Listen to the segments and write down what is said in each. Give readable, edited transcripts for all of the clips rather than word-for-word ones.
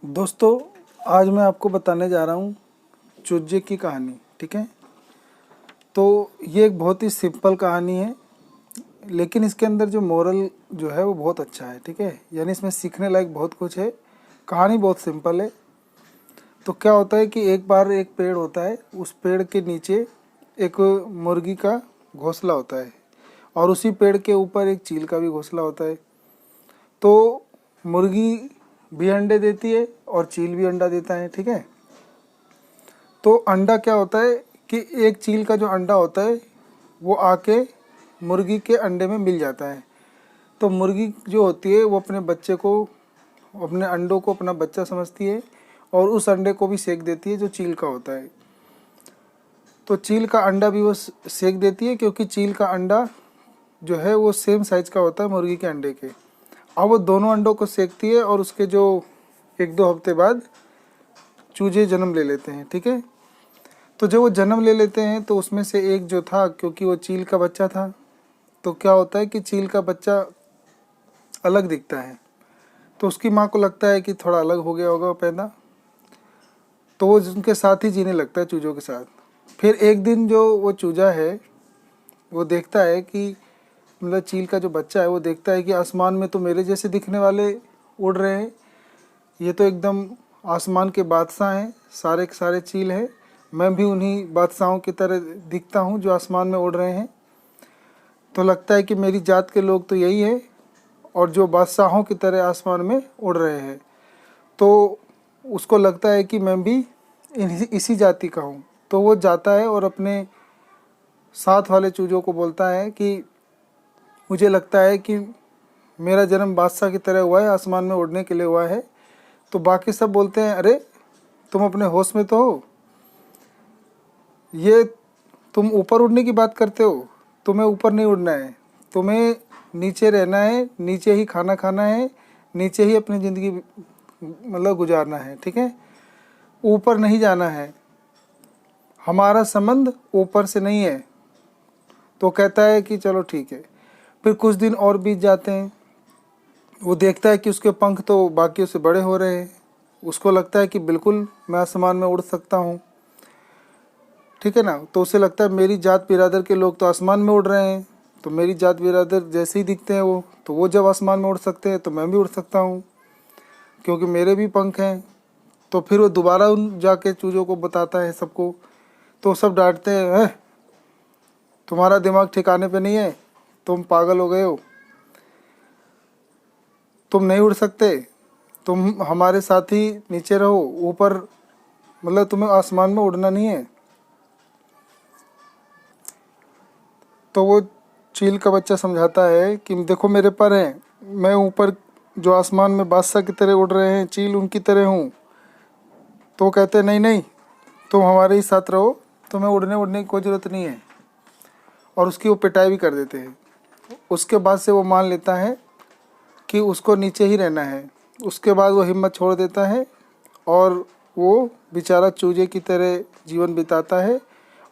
दोस्तों, आज मैं आपको बताने जा रहा हूँ चूजे की कहानी। ठीक है, तो ये एक बहुत ही सिंपल कहानी है, लेकिन इसके अंदर जो मोरल जो है वो बहुत अच्छा है। ठीक है, यानी इसमें सीखने लायक बहुत कुछ है। कहानी बहुत सिंपल है। तो क्या होता है कि एक बार एक पेड़ होता है, उस पेड़ के नीचे एक मुर्गी का घोंसला होता है और उसी पेड़ के ऊपर एक चील का भी घोंसला होता है। तो मुर्गी भी अंडे देती है और चील भी अंडा देता है। ठीक है, तो अंडा क्या होता है कि एक चील का जो अंडा होता है वो आके मुर्गी के अंडे में मिल जाता है। तो मुर्गी जो होती है वो अपने बच्चे को, अपने अंडों को अपना बच्चा समझती है और उस अंडे को भी सेक देती है जो चील का होता है। तो चील का अंडा भी वो सेक देती है, क्योंकि चील का अंडा जो है वो सेम साइज का होता है मुर्गी के अंडे के। अब वो दोनों अंडों को सेकती है और उसके जो 1-2 हफ्ते बाद चूजे जन्म ले लेते हैं। ठीक है, तो जब वो जन्म ले लेते हैं तो उसमें से एक जो था, क्योंकि वो चील का बच्चा था, तो क्या होता है कि चील का बच्चा अलग दिखता है। तो उसकी माँ को लगता है कि थोड़ा अलग हो गया होगा पैदा, तो वो उनके साथ ही जीने लगता है, चूजों के साथ। फिर एक दिन जो वो चूजा है वो देखता है कि मतलब चील का जो बच्चा है वो देखता है कि आसमान में तो मेरे जैसे दिखने वाले उड़ रहे हैं, ये तो एकदम आसमान के बादशाह हैं, सारे के सारे चील हैं, मैं भी उन्हीं बादशाहों की तरह दिखता हूँ जो आसमान में उड़ रहे हैं। तो लगता है कि मेरी जात के लोग तो यही है और जो बादशाहों की तरह आसमान में उड़ रहे हैं। तो उसको लगता है कि मैं भी इसी जाति का हूँ। तो वो जाता है और अपने साथ वाले चूजों को बोलता है कि मुझे लगता है कि मेरा जन्म बादशाह की तरह हुआ है, आसमान में उड़ने के लिए हुआ है। तो बाकी सब बोलते हैं, अरे तुम अपने होश में तो हो, ये तुम ऊपर उड़ने की बात करते हो, तुम्हें ऊपर नहीं उड़ना है, तुम्हें नीचे रहना है, नीचे ही खाना खाना है, नीचे ही अपनी ज़िंदगी मतलब गुजारना है। ठीक है, ऊपर नहीं जाना है, हमारा संबंध ऊपर से नहीं है। तो कहता है कि चलो ठीक है। फिर कुछ दिन और बीत जाते हैं, वो देखता है कि उसके पंख तो बाकियों से बड़े हो रहे हैं। उसको लगता है कि बिल्कुल मैं आसमान में उड़ सकता हूँ। ठीक है ना, तो उसे लगता है मेरी जात बिरादर के लोग तो आसमान में उड़ रहे हैं, तो मेरी जात बिरादर जैसे ही दिखते हैं वो, तो वो जब आसमान में उड़ सकते हैं तो मैं भी उड़ सकता हूँ, क्योंकि मेरे भी पंख हैं। तो फिर वो दोबारा उन जाके चूजों को बताता है सबको। तो सब डांटते हैं, तुम्हारा दिमाग ठिकाने पे नहीं है, तुम पागल हो गए हो, तुम नहीं उड़ सकते, तुम हमारे साथ ही नीचे रहो, ऊपर मतलब तुम्हें आसमान में उड़ना नहीं है। तो वो चील का बच्चा समझाता है कि देखो मेरे पर हैं, मैं ऊपर जो आसमान में बादशाह की तरह उड़ रहे हैं चील उनकी तरह हूँ। तो वो कहते हैं नहीं नहीं, तुम हमारे ही साथ रहो, तुम्हें उड़ने की कोई ज़रूरत नहीं है। और उसकी वो पिटाई भी कर देते हैं। उसके बाद से वो मान लेता है कि उसको नीचे ही रहना है। उसके बाद वो हिम्मत छोड़ देता है और वो बेचारा चूजे की तरह जीवन बिताता है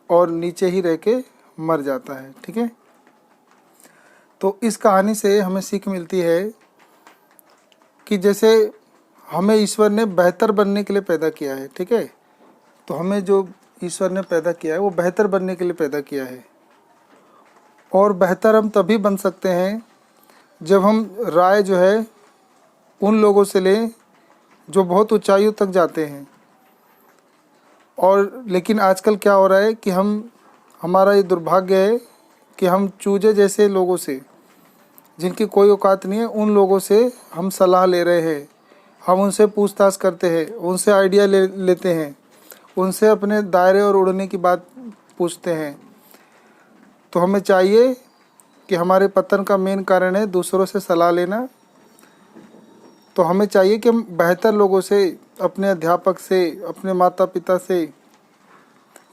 और नीचे ही रह के मर जाता है। ठीक है, तो इस कहानी से हमें सीख मिलती है कि जैसे हमें ईश्वर ने बेहतर बनने के लिए पैदा किया है। ठीक है, तो हमें जो ईश्वर ने पैदा किया है वो बेहतर बनने के लिए पैदा किया है, और बेहतर हम तभी बन सकते हैं जब हम राय जो है उन लोगों से लें जो बहुत ऊंचाइयों तक जाते हैं। और लेकिन आजकल क्या हो रहा है कि हमारा ये दुर्भाग्य है कि हम चूजे जैसे लोगों से, जिनकी कोई औकात नहीं है, उन लोगों से हम सलाह ले रहे हैं, हम उनसे पूछताछ करते हैं, उनसे आइडिया लेते हैं, उनसे अपने दायरे और उड़ने की बात पूछते हैं। तो हमें चाहिए कि हमारे पतन का मेन कारण है दूसरों से सलाह लेना। तो हमें चाहिए कि हम बेहतर लोगों से, अपने अध्यापक से, अपने माता पिता से,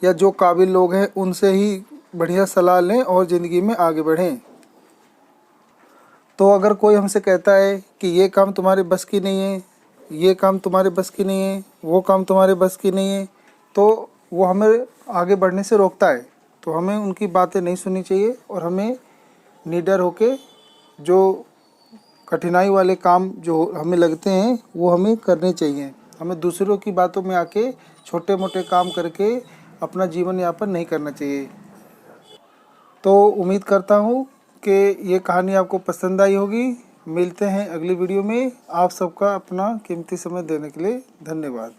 या जो काबिल लोग हैं उनसे ही बढ़िया सलाह लें और ज़िंदगी में आगे बढ़ें। तो अगर कोई हमसे कहता है कि ये काम तुम्हारे बस की नहीं है, ये काम तुम्हारे बस की नहीं है, वो काम तुम्हारे बस की नहीं है, तो वो हमें आगे बढ़ने से रोकता है। तो हमें उनकी बातें नहीं सुननी चाहिए और हमें निडर होके जो कठिनाई वाले काम जो हमें लगते हैं वो हमें करने चाहिए। हमें दूसरों की बातों में आके छोटे मोटे काम करके अपना जीवन यापन नहीं करना चाहिए। तो उम्मीद करता हूँ कि ये कहानी आपको पसंद आई होगी। मिलते हैं अगली वीडियो में। आप सबका अपना कीमती समय देने के लिए धन्यवाद।